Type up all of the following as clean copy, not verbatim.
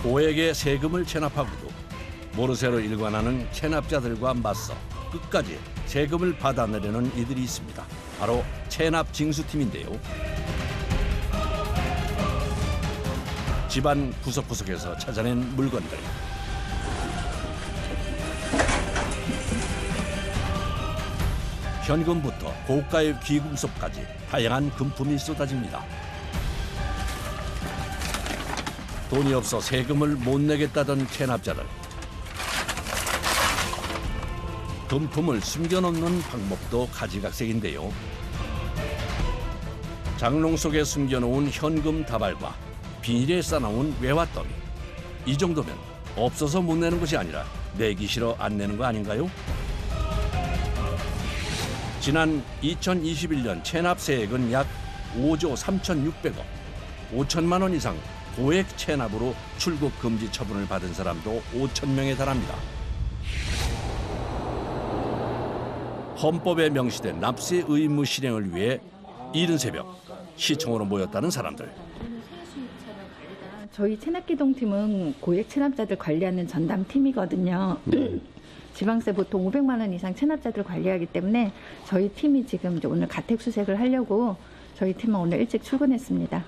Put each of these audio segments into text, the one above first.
고액의 세금을 체납하고도 모르쇠로 일관하는 체납자들과 맞서 끝까지 세금을 받아내려는 이들이 있습니다. 바로 체납 징수팀인데요. 집안 구석구석에서 찾아낸 물건들. 현금부터 고가의 귀금속까지 다양한 금품이 쏟아집니다. 돈이 없어 세금을 못 내겠다던 체납자들. 금품을 숨겨놓는 방법도 가지각색인데요. 장롱 속에 숨겨놓은 현금 다발과 비닐에 싸놓은 외화더미. 이 정도면 없어서 못 내는 것이 아니라 내기 싫어 안 내는 거 아닌가요? 지난 2021년 체납세액은 약 5조 3,600억, 5천만 원 이상 고액 체납으로 출국 금지 처분을 받은 사람도 5천 명에 달합니다. 헌법에 명시된 납세 의무 실행을 위해 이른 새벽 시청으로 모였다는 사람들. 저희 체납기동팀은 고액 체납자들 관리하는 전담팀이거든요. 지방세 보통 500만 원 이상 체납자들 관리하기 때문에 저희 팀이 지금 이제 오늘 가택 수색을 하려고 저희 팀은 오늘 일찍 출근했습니다.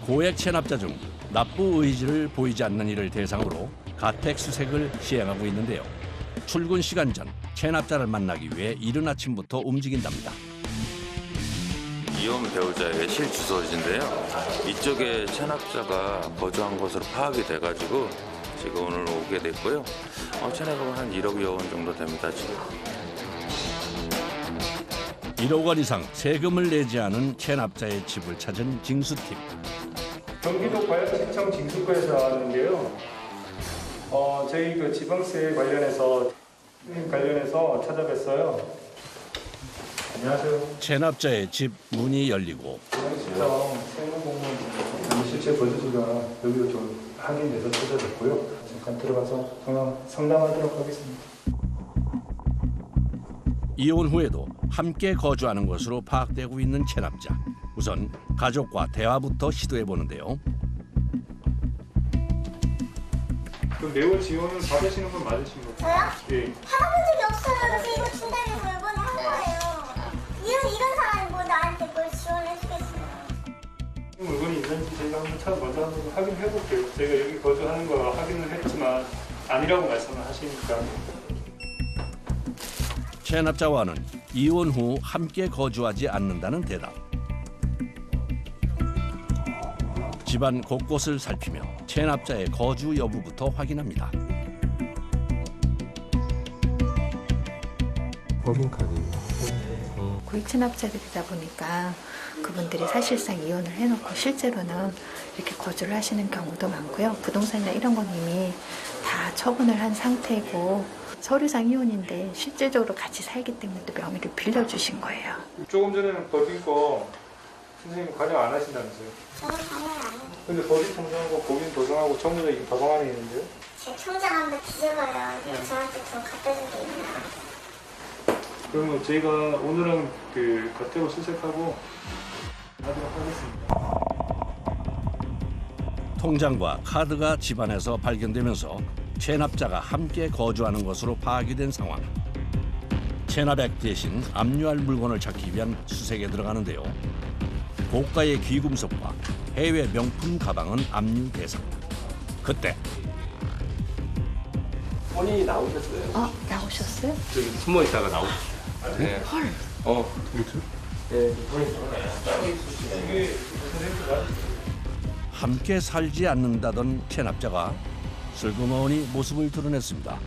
고액 체납자 중 납부 의지를 보이지 않는 이를 대상으로 가택 수색을 시행하고 있는데요. 출근 시간 전 체납자를 만나기 위해 이른 아침부터 움직인답니다. 이혼 배우자의 실주소지인데요. 이쪽에 체납자가 거주한 것으로 파악이 돼가지고 지금 오늘 오게 됐고요. 체납금은 한 1억여 원 정도 됩니다, 지금. 1억 원 이상 세금을 내지 않은 체납자의 집을 찾은 징수팀. 경기도 과역시청 징수과에서 나왔는데요. 저희 그 지방세 관련해서 찾아뵀어요. 안녕하세요. 체납자의 집 문이 열리고 지방시청 세무공무원 실제 거주지가 여기로 좀 확인돼서 찾아뵙고요. 잠깐 들어가서 상담하도록 하겠습니다. 이혼 후에도 함께 거주하는 것으로 파악되고 있는 체납자. 우선 가족과 대화부터 시도해 보는데요. 그럼 매월 지원을 받으시는 건 맞으신 거죠? 저요? 예. 받아본 적이 없어요. 그래서 이거 준다면서 이번에 한 거예요. 이런 사람이 뭐 나한테 뭘 지원해주겠어요. 물건이 있는지 저희가 먼저 한번 확인해 볼게요. 저희가 여기 거주하는 거 확인을 했지만 아니라고 말씀을 하시니까. 체납자와는 이혼 후 함께 거주하지 않는다는 대답. 집안 곳곳을 살피며 체납자의 거주 여부부터 확인합니다. 법인카드. 고액 체납자들이다 보니까 그분들이 사실상 이혼을 해놓고 실제로는 이렇게 거주를 하시는 경우도 많고요. 부동산이나 이런 건 이미 다 처분을 한 상태고 서류상 이혼인데 실질적으로 같이 살기 때문에 또 명의를 빌려주신 거예요. 조금 전에는 법인 거 선생님 관여 안 하신다면서요? 저는 관여를 안 해요. 근데 법인 통장하고 법인 도장하고 청구자 이 가방 안에 있는데요? 제 통장 한번 뒤져봐요. 저한테 돈 갖다 준 게 있나. 그러면 저희가 오늘은 그 가택을 수색하고 하도록 하겠습니다. 통장과 카드가 집안에서 발견되면서 체납자가 함께 거주하는 것으로 파악이 된 상황. 체납액 대신 압류할 물건을 찾기 위한 수색에 들어가는데요. 고가의 귀금속과 해외 명품 가방은 압류 대상. 그때 본인이 나오셨어요? 나오셨어요? 저기 숨어 있다가 나오셨어요. 네. 헐. 네. 함께 살지 않는다던 체납자가 슬그머니 모습을 드러냈습니다.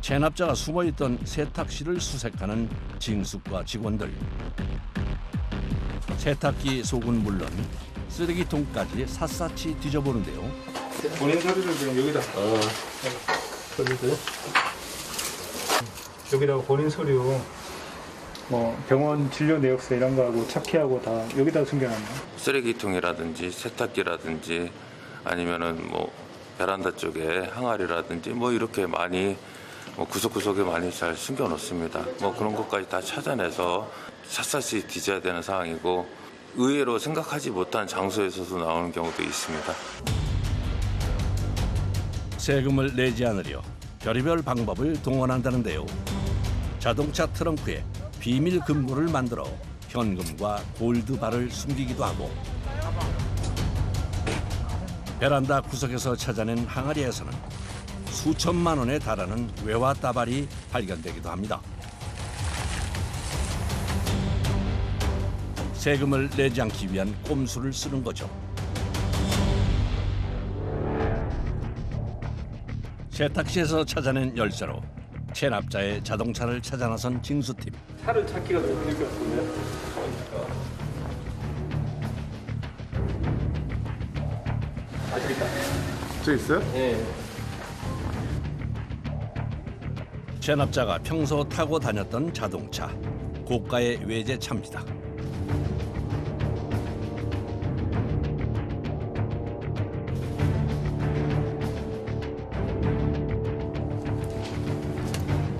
체납자가 숨어있던 세탁실을 수색하는 징수과 직원들. 세탁기 속은 물론 쓰레기통까지 샅샅이 뒤져보는데요. 본인 서류를 그냥 여기다. 서류들. 여기다가 본인 서류, 병원 진료 내역서 이런 거하고 차키하고 다 여기다 숨겨놨나요? 쓰레기통이라든지 세탁기라든지 아니면은 뭐 베란다 쪽에 항아리라든지 뭐 이렇게 많이 구석구석에 많이 잘 숨겨놓습니다. 그런 것까지 다 찾아내서 샅샅이 뒤져야 되는 상황이고 의외로 생각하지 못한 장소에서도 나오는 경우도 있습니다. 세금을 내지 않으려 별의별 방법을 동원한다는데요. 자동차 트렁크에 비밀 금고를 만들어 현금과 골드바를 숨기기도 하고 베란다 구석에서 찾아낸 항아리에서는 수천만 원에 달하는 외화 따발이 발견되기도 합니다. 세금을 내지 않기 위한 꼼수를 쓰는 거죠. 세탁시에서 찾아낸 열쇠로 체납자의 자동차를 찾아 나선 징수팀. 차를 찾기가 좀 힘들 것 같은데. 저 있어요? 체납자가 평소 타고 다녔던 자동차, 고가의 외제차입니다.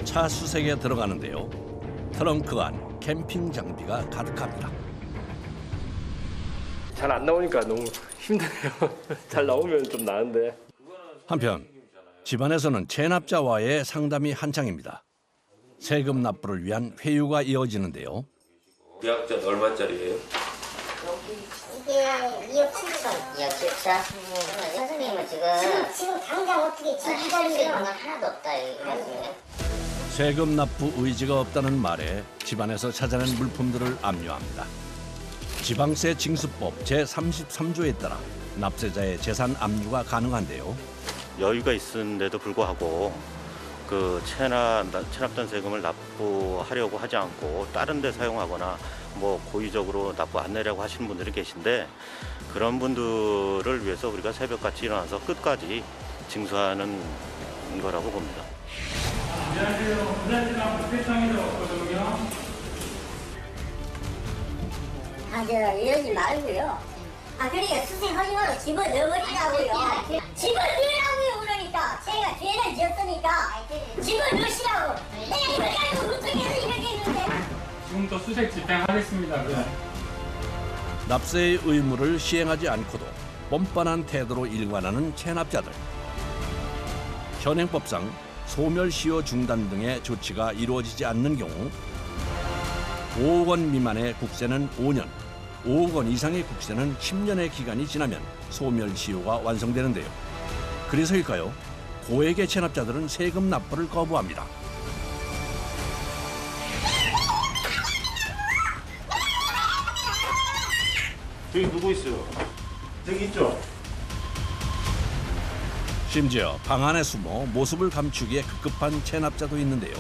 차 수색에 들어가는데요. 트렁크 안 캠핑 장비가 가득합니다. 잘 안 나오니까 너무 힘드네요. 잘 나오면 좀 나은데. 한편 집안에서는 체납자와의 상담이 한창입니다. 세금 납부를 위한 회유가 이어지는데요. 계약전 얼마짜리예요? 이게 2억 7천. 2억 7천? 선생님은 지금 당장 어떻게 지금 할수 기다리세요? 있는 건 하나도 없다 이거거든요. 세금 납부 의지가 없다는 말에 집안에서 찾아낸 물품들을 압류합니다. 지방세 징수법 제33조에 따라 납세자의 재산 압류가 가능한데요. 여유가 있는데도 불구하고 그 체납된 세금을 납부하려고 하지 않고 다른 데 사용하거나 고의적으로 납부 안 내려고 하시는 분들이 계신데 그런 분들을 위해서 우리가 새벽같이 일어나서 끝까지 징수하는 거라고 봅니다. 안녕하세요. 부산지방 부패청에서 왔거든요. 이러지 말고요. 그러니까 수생하지 말고 집어넣으시라고요. 집어넣으라고요, 그러니까. 제가 죄를 지었으니까 집어넣으시라고. 내가 이걸 가지고 물통에서 이렇게 했는데. 지금부터 수색 집행하겠습니다. 납세의 의무를 시행하지 않고도 뻔뻔한 태도로 일관하는 체납자들. 현행법상 소멸시효 중단 등의 조치가 이루어지지 않는 경우 5억 원 미만의 국세는 5년, 5억 원 이상의 국세는 10년의 기간이 지나면 소멸시효가 완성되는데요. 그래서일까요? 고액의 체납자들은 세금 납부를 거부합니다. 저기 누구 있어요? 저기 있죠? 심지어 방 안에 숨어 모습을 감추기에 급급한 체납자도 있는데요.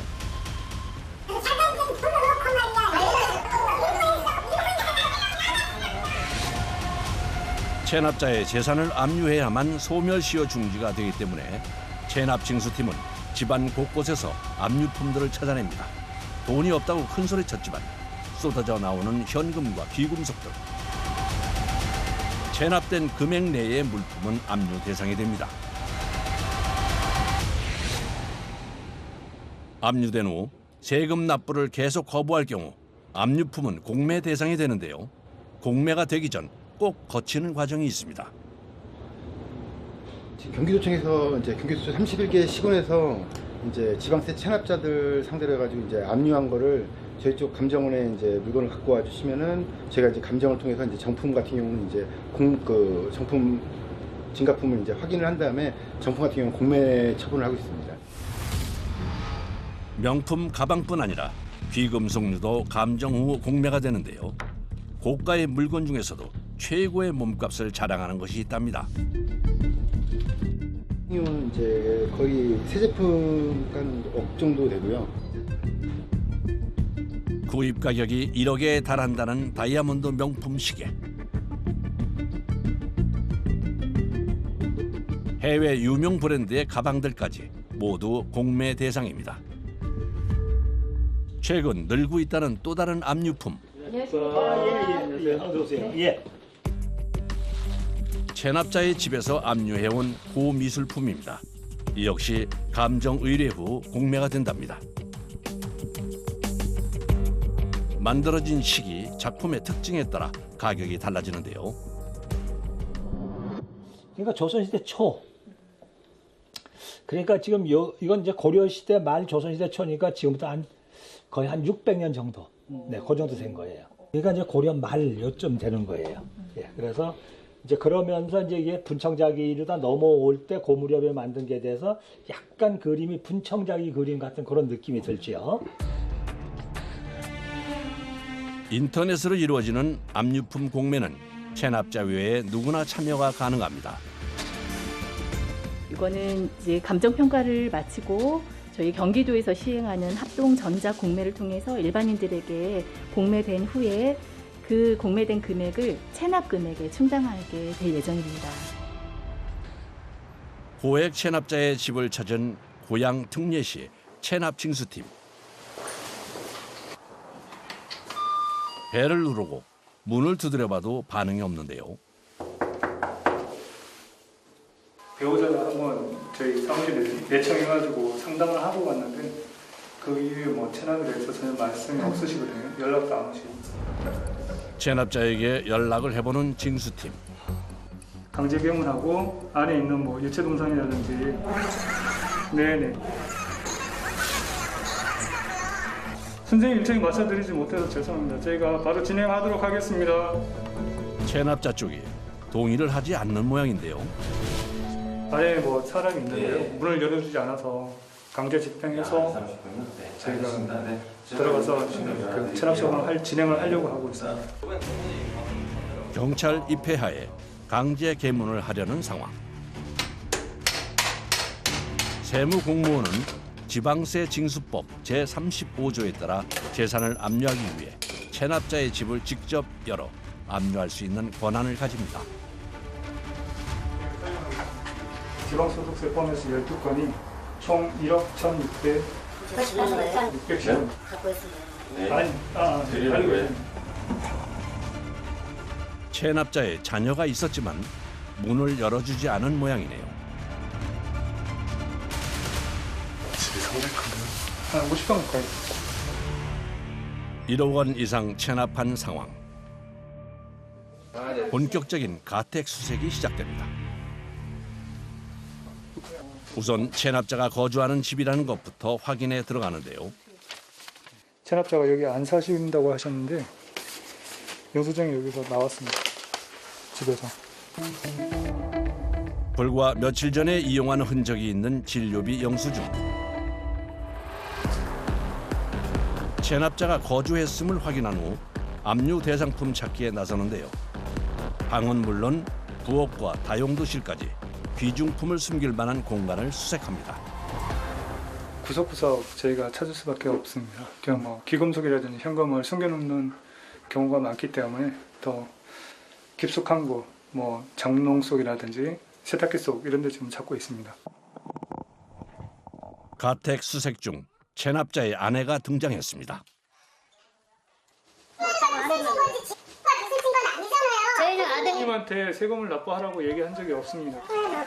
체납자의 재산을 압류해야만 소멸시효 중지가 되기 때문에 체납징수팀은 집안 곳곳에서 압류품들을 찾아냅니다. 돈이 없다고 큰소리쳤지만 쏟아져 나오는 현금과 귀금속들. 체납된 금액 내의 물품은 압류 대상이 됩니다. 압류된 후 세금 납부를 계속 거부할 경우 압류품은 공매 대상이 되는데요. 공매가 되기 전 꼭 거치는 과정이 있습니다. 경기도청에서 경기도청 31개 시군에서 지방세 체납자들 상대로 해가지고 압류한 거를 저희 쪽 감정원에 물건을 갖고 와 주시면은 제가 감정을 통해서 정품 같은 경우는 정품 진가품을 확인을 한 다음에 정품 같은 경우는 공매 처분을 하고 있습니다. 명품 가방뿐 아니라 귀금속류도 감정 후 공매가 되는데요. 고가의 물건 중에서도 최고의 몸값을 자랑하는 것이 있답니다. 이건 거의 새 제품 한 1억 정도 되고요. 구입 가격이 1억에 달한다는 다이아몬드 명품 시계. 해외 유명 브랜드의 가방들까지 모두 공매 대상입니다. 최근 늘고 있다는 또 다른 압류품. 예. 체납자의 집에서 압류해온 고미술품입니다. 이 역시 감정 의뢰 후 공매가 된답니다. 만들어진 시기, 작품의 특징에 따라 가격이 달라지는데요. 그러니까 조선시대 초. 그러니까 지금 이건 이제 고려시대 말 조선시대 초니까 지금부터 거의 한 600년 정도. 네, 그 정도 된 거예요. 그러니까 이제 고려 말 요쯤 되는 거예요. 예, 그래서 이제 그러면서 이제 이게 분청자기 이르다 넘어올 때 그 무렵에 만든 게 돼서 약간 그림이 분청자기 그림 같은 그런 느낌이 들지요. 인터넷으로 이루어지는 압류품 공매는 체납자 외에 누구나 참여가 가능합니다. 이거는 이제 감정 평가를 마치고 저희 경기도에서 시행하는 합동 전자 공매를 통해서 일반인들에게 공매된 후에 그 공매된 금액을 체납 금액에 충당하게 될 예정입니다. 고액 체납자의 집을 찾은 고양 특례시 체납 징수팀. 벨을 누르고 문을 두드려봐도 반응이 없는데요. 배우자가 한번 저희 사무실에 내청해가지고 상담을 하고 갔는데 그 이후에 뭐 체납에 대해서 전혀 말씀이 없으시거든요. 연락도 안 오시고. 체납자에게 연락을 해보는 징수팀. 강제 개문하고 안에 있는 뭐 유체 동상이라든지 네네. 선생님 일정이 맞춰드리지 못해서 죄송합니다. 저희가 바로 진행하도록 하겠습니다. 체납자 쪽이 동의를 하지 않는 모양인데요. 안에 뭐 사람이 있는데요. 문을 열어주지 않아서 강제 집행해서 저희가 들어가서 그 체납 시험을 진행을 하려고 하고 있습니다. 경찰 입회하에 강제 개문을 하려는 상황. 세무공무원은 지방세 징수법 제35조에 따라 재산을 압류하기 위해 체납자의 집을 직접 열어 압류할 수 있는 권한을 가집니다. 지방소득세 포함해서 12건이 총 1억 1,600. 600씩. 갖고 있습니다. 네. 알고 있습니다. 체납자의 자녀가 있었지만 문을 열어주지 않은 모양이네요. 집이 상당히 큰데요? 한 50평 가까이. 1억 원 이상 체납한 상황. 본격적인 가택 수색이 시작됩니다. 우선 체납자가 거주하는 집이라는 것부터 확인에 들어가는데요. 체납자가 여기 안 사신다고 하셨는데 영수증이 여기서 나왔습니다. 집에서. 불과 며칠 전에 이용한 흔적이 있는 진료비 영수증. 체납자가 거주했음을 확인한 후 압류 대상품 찾기에 나서는데요. 방은 물론 부엌과 다용도실까지 귀중품을 숨길 만한 공간을 수색합니다. 구석구석 저희가 찾을 수밖에 없습니다. 그냥 뭐 귀금속이라든지 현금을 숨겨놓는 경우가 많기 때문에 더 깊숙한 곳, 뭐 장롱 속이라든지 세탁기 속 이런 데 지금 찾고 있습니다. 가택 수색 중 체납자의 아내가 등장했습니다. 저희는 아드님한테 세금을 납부하라고 얘기한 적이 없습니다. 내가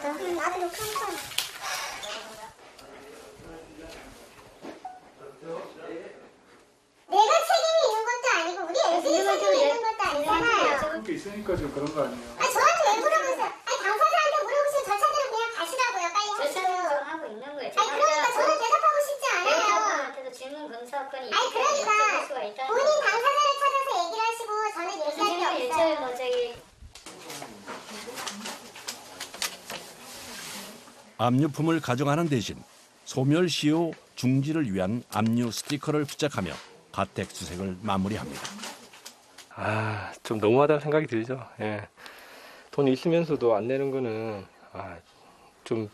책임이 있는 것도 아니고 우리 애들이 책임이 있는 것도 아니잖아요. 그게 있으니까 지금 그런 거 아니에요? 아 저한테 왜 물어보세요? 아니 당사자한테 물어보시면 저 차대로 그냥 가시라고요. 빨리 하시고요. 하고 있는 거예요. 아니 그러니까 저는 대답하고 싶지 않아요. 대법원한테도 질문 검사권이 아니 그러니까 본인 당사자를 찾아서 얘기를 하시고 저는 얘기할 게 없어요. 뭐 저기 압류품을 가져가는 대신 소멸시효 중지를 위한 압류 스티커를 부착하며 가택 수색을 마무리합니다. 좀 너무하다는 생각이 들죠. 예. 돈이 있으면서도 안 내는 거는 좀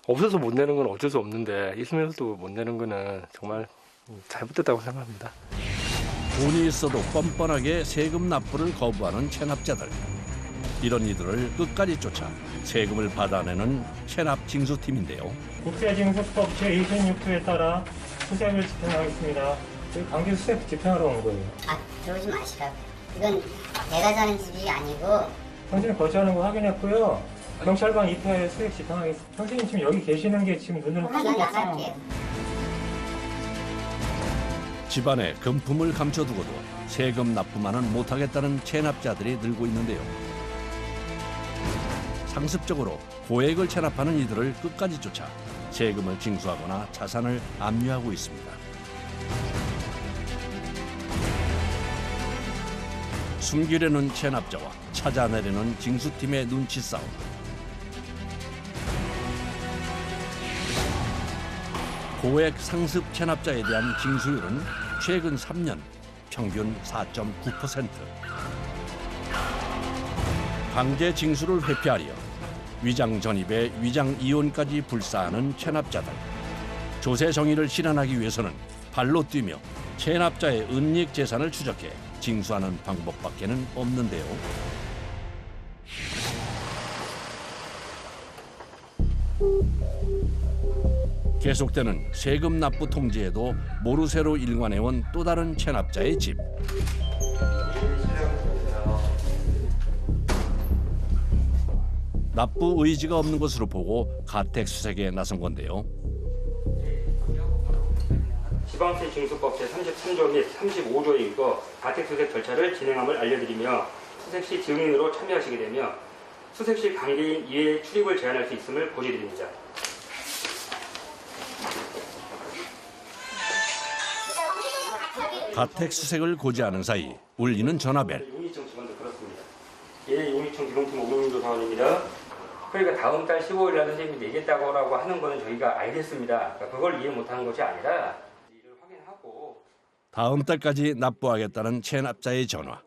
없어서 못 내는 건 어쩔 수 없는데 있으면서도 못 내는 거는 정말 잘못됐다고 생각합니다. 돈이 있어도 뻔뻔하게 세금 납부를 거부하는 체납자들. 이런 이들을 끝까지 쫓아 세금을 받아내는 체납 징수팀인데요. 국세징수법 제26조에 따라 수색을 집행하겠습니다. 저희 강제 수색 집행하러 온 거예요. 들어오지 마시라고. 이건 내가 사는 집이 아니고 당신이 거주하는 거 확인했고요. 경찰관 2태 수색시 당하겠습니다. 선생님 지금 여기 계시는 게 지금 눈으로 집안에 금품을 감춰두고도 세금 납부만은 못하겠다는 체납자들이 늘고 있는데요. 상습적으로 고액을 체납하는 이들을 끝까지 쫓아 세금을 징수하거나 자산을 압류하고 있습니다. 숨기려는 체납자와 찾아내려는 징수팀의 눈치 싸움. 고액 상습 체납자에 대한 징수율은 최근 3년 평균 4.9%. 강제 징수를 회피하려 위장 전입에 위장 이혼까지 불사하는 체납자들. 조세 정의를 실현하기 위해서는 발로 뛰며 체납자의 은닉 재산을 추적해 징수하는 방법밖에는 없는데요. 계속되는 세금 납부 통지에도 모르쇠로 일관해온 또 다른 체납자의 집. 납부 의지가 없는 것으로 보고 가택 수색에 나선 건데요. 지방세 징수법 제33조 및 35조에 의거 가택 수색 절차를 진행함을 알려드리며 수색시 증인으로 참여하시게 되며 수색시 관계인 이외의 출입을 제한할 수 있음을 고지드립니다. 가택 수색을 고지하는 사이 울리는 전화벨. 용의청 직원도 그렇습니다. 예, 용의청 기동팀 오명민 조사원입니다. 그러니까 다음 달 15일 날 선생님이 내겠다고 하는 거는 저희가 알겠습니다. 그러니까 그걸 이해 못하는 것이 아니라 이를 확인하고 다음 달까지 납부하겠다는 체납자의 전화.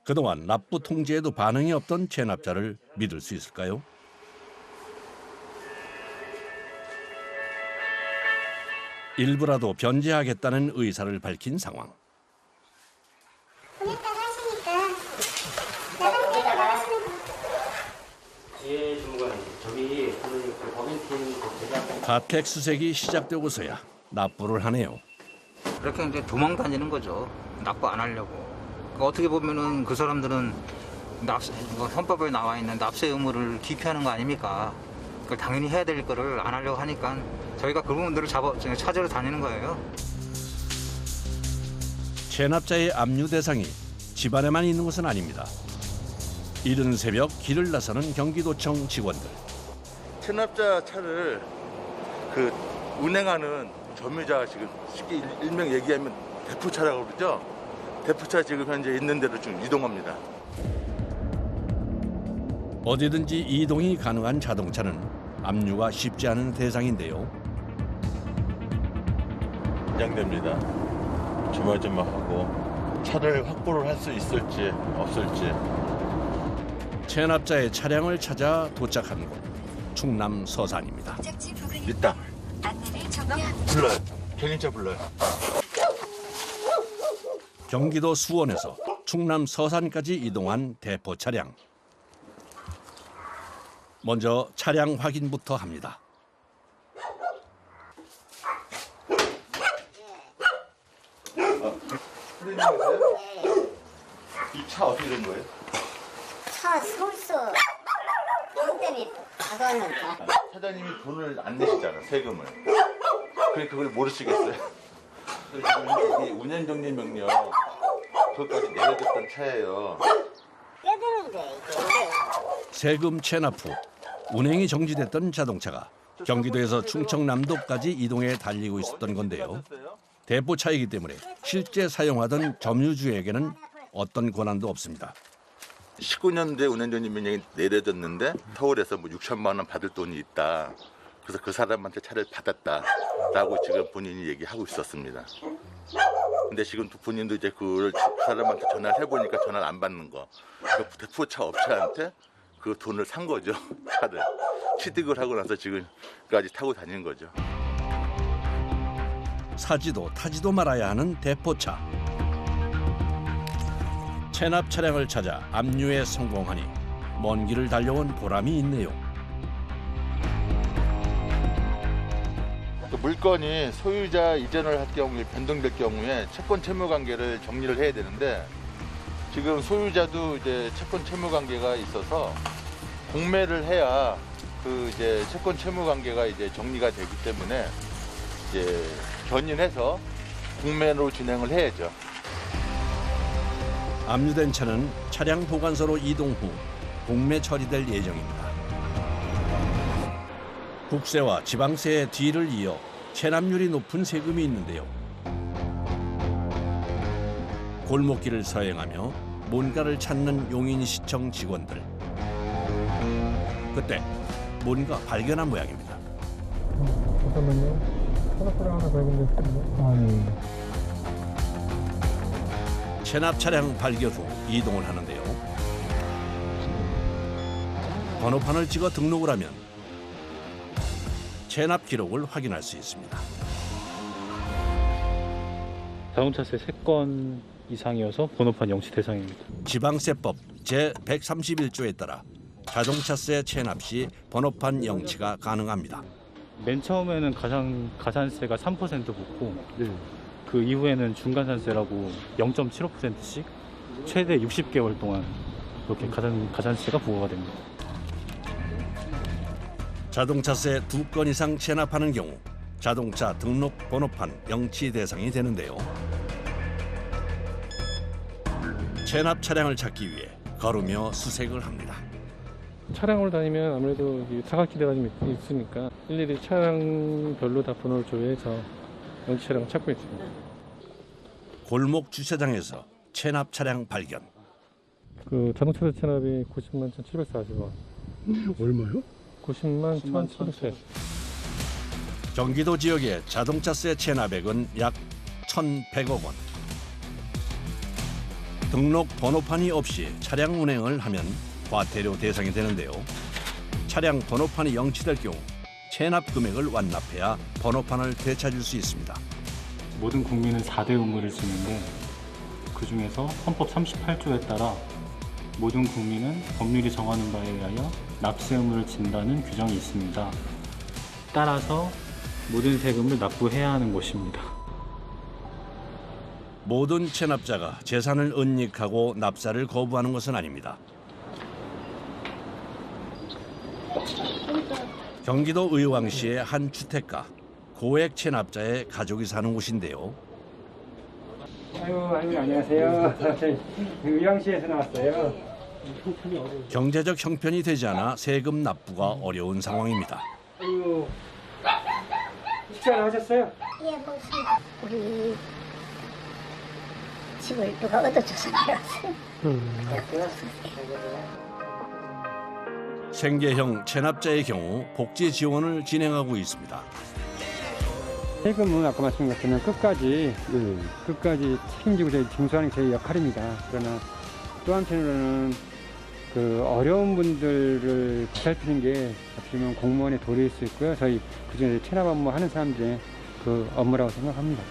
그동안 납부 통지에도 반응이 없던 체납자를 믿을 수 있을까요? 일부라도 변제하겠다는 의사를 밝힌 상황. 예, 주무관님. 저기 그 법인팀 가택 수색이 시작되고서야 납부를 하네요. 이렇게 이제 도망 다니는 거죠. 납부 안 하려고. 그러니까 어떻게 보면은 그 사람들은 헌법에 나와 있는 납세 의무를 기피하는 거 아닙니까? 그걸 당연히 해야 될 거를 안 하려고 하니까 저희가 그 부분들을 찾으러 다니는 거예요. 체납자의 압류 대상이 집안에만 있는 것은 아닙니다. 이른 새벽 길을 나서는 경기도청 직원들. 체납자 차를 그 운행하는 점유자가 지금 쉽게 일명 얘기하면 대포차라고 그러죠. 대포차 지금 현재 있는 데로 지금 이동합니다. 어디든지 이동이 가능한 자동차는 압류가 쉽지 않은 대상인데요. 긴장됩니다. 조마조마하고 차를 확보를 할 수 있을지 없을지. 체납자의 차량을 찾아 도착한 곳, 충남 서산입니다. 있다. 불러요. 경인차 불러요. 경기도 수원에서 충남 서산까지 이동한 대포 차량. 먼저 차량 확인부터 합니다. 이 차 어떻게 된 거예요? 차 서울서 돈 때문에 가서는 사장님이 돈을 안 내시잖아, 세금을. 그래 그걸 모르시겠어요? 지금 이 운행정지 명령 그것까지 내려줬던 차예요. 떼드는데 세금 체납 후 운행이 정지됐던 자동차가 경기도에서 충청남도까지 이동해 달리고 있었던 건데요. 대포차이기 때문에 실제 사용하던 점유주에게는 어떤 권한도 없습니다. 19년도에 운행정지 명령이 내려졌는데 서울에서 뭐 6천만 원 받을 돈이 있다. 그래서 그 사람한테 차를 받았다라고 지금 본인이 얘기하고 있었습니다. 근데 지금 본인도 이제 그 사람한테 전화를 해보니까 전화를 안 받는 거. 그 대포차 업체한테 그 돈을 산 거죠. 차를. 취득을 하고 나서 지금까지 타고 다니는 거죠. 사지도 타지도 말아야 하는 대포차. 체납 차량을 찾아 압류에 성공하니 먼 길을 달려온 보람이 있네요. 물건이 소유자 이전을 할 경우에 변동될 경우에 채권 채무 관계를 정리를 해야 되는데 지금 소유자도 이제 채권 채무 관계가 있어서 공매를 해야 그 이제 채권 채무 관계가 이제 정리가 되기 때문에 이제 견인해서 공매로 진행을 해야죠. 압류된 차는 차량 보관소로 이동 후 공매 처리될 예정입니다. 국세와 지방세의 뒤를 이어 체납률이 높은 세금이 있는데요. 골목길을 서행하며 뭔가를 찾는 용인시청 직원들. 그때 뭔가 발견한 모양입니다. 잠깐만요. 하나 발견됐습니다. 체납 차량 발견 후 이동을 하는데요. 번호판을 찍어 등록을 하면 체납 기록을 확인할 수 있습니다. 자동차세 3건 이상이어서 번호판 영치 대상입니다. 지방세법 제131조에 따라 자동차세 체납 시 번호판 영치가 가능합니다. 맨 처음에는 가산세가 3% 붙고 그 이후에는 중간산세라고 0.75%씩 최대 60개월 동안 이렇게 가산세가 부과가 됩니다. 자동차세 2건 이상 체납하는 경우 자동차 등록 번호판 영치 대상이 되는데요. 체납 차량을 찾기 위해 걸으며 수색을 합니다. 차량으로 다니면 아무래도 사각지대가 좀 있으니까 일일이 차량별로 다 번호를 조회해서 영치 차량을 찾고 있습니다. 골목 주차장에서 체납 차량 발견. 그 자동차 체납이 90만 1,740원. 얼마요? 90만 1,740원. 경기도 지역의 자동차세 체납액은 약 1,100억 원. 등록 번호판이 없이 차량 운행을 하면 과태료 대상이 되는데요. 차량 번호판이 영치될 경우 체납 금액을 완납해야 번호판을 되찾을 수 있습니다. 모든 국민은 4대 의무를 지는데 그중에서 헌법 38조에 따라 모든 국민은 법률이 정하는 바에 의하여 납세 의무를 진다는 규정이 있습니다. 따라서 모든 세금을 납부해야 하는 것입니다. 모든 체납자가 재산을 은닉하고 납세를 거부하는 것은 아닙니다. 경기도 의왕시의 한 주택가, 고액 체납자의 가족이 사는 곳인데요. 아유, 안녕하세요. 저희 의왕시에서 나왔어요. 경제적 형편이 되지 않아 세금 납부가 어려운 상황입니다. 아유, 식사를 하셨어요? 예, 먹습니다. 우리 집을 누가 얻어줘서 나왔어요. 생계형 체납자의 경우 복지 지원을 진행하고 있습니다. 세금은 아까 말씀드린 것처럼 끝까지 책임지고 저희 징수하는 게 저희 역할입니다. 그러나 또 한편으로는 그 어려운 분들을 보살피는 게 어떻게 보면 공무원의 도리일 수 있고요. 저희 그중에 체납 업무 하는 사람들의 그 업무라고 생각합니다.